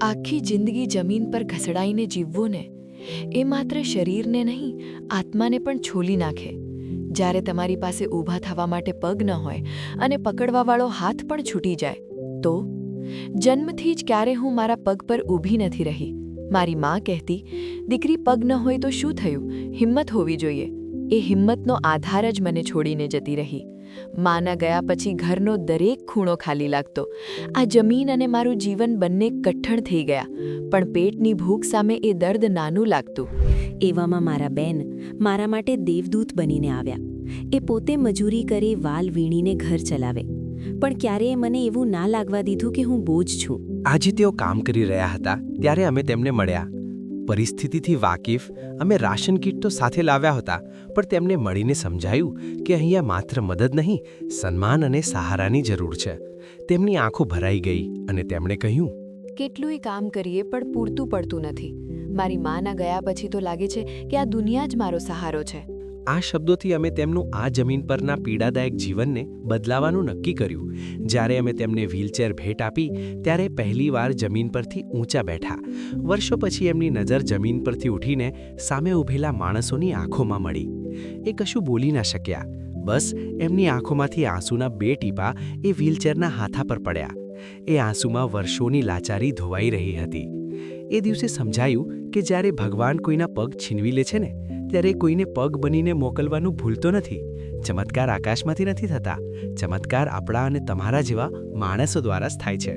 આખી જિંદગી જમીન પર ઘસડાઈને જીવવું ને એ માત્ર શરીરને નહીં આત્માને પણ છોલી નાખે. જ્યારે તમારી પાસે ઊભા થવા માટે પગ ન હોય અને પકડવાવાળો હાથ પણ છૂટી જાય તો જન્મથી જ ક્યારે હું મારા પગ પર ઊભી નથી રહી. મારી મા કહેતી, દીકરી પગ ન હોય તો શું થયું, હિંમત હોવી જોઈએ. એ હિંમતનો આધાર જ મને છોડીને જતી રહી. માના ગયા પછી ઘરનો દરેક ખૂણો ખાલી લાગતો. આ જમીન અને મારું જીવન બંને કઠણ થઈ ગયા, પણ પેટની ભૂખ સામે એ દર્દ નાનું લાગતું. એવામાં મારા બેન મારા માટે દેવદૂત બનીને આવ્યા. એ પોતે મજૂરી કરી વાલ વીણીને ઘર ચલાવે, પણ ક્યારેય મને એવું ના લાગવા દીધું કે હું બોજ છું. આજે તેઓ કામ કરી રહ્યા હતા ત્યારે અમે તેમને મળ્યા. પરિસ્થિતિથી વાકેફ અમે રાશન કીટ તો સાથે લાવ્યા હતા, પણ તેમને મળીને સમજાયું કે અહીંયા માત્ર મદદ નહીં, સન્માન અને સહારાની જરૂર છે. તેમની આંખો ભરાઈ ગઈ અને તેમણે કહ્યું, કેટલુંય કામ કરીએ પણ પૂરતું પડતું નથી. મારી માના ગયા પછી તો લાગે છે કે આ દુનિયા જ મારો સહારો છે. આ શબ્દોથી અમે તેમનું આ જમીન પરના પીડાદાયક જીવનને બદલાવાનું નક્કી કર્યું. જ્યારે અમે તેમને વ્હીલચેર ભેટ આપી ત્યારે પહેલીવાર જમીન પરથી ઊંચા બેઠા. વર્ષો પછી એમની નજર જમીન પરથી ઉઠીને સામે ઊભેલા માણસોની આંખોમાં મળી. એ કશું બોલી ના શક્યા. બસ એમની આંખોમાંથી આંસુના 2 ટીપા એ વ્હીલચેરના હાથા પર પડ્યા. એ આંસુમાં વર્ષોની લાચારી ધોવાઈ રહી હતી. એ દિવસે સમજાયું કે જ્યારે ભગવાન કોઈના પગ છીનવી લે છે ને, ત્યારે કોઈને પગ બનીને મોકલવાનું ભૂલતો નથી. ચમત્કાર આકાશમાંથી નથી થતા, ચમત્કાર આપણા અને તમારા જેવા માણસો દ્વારા જ થાય છે.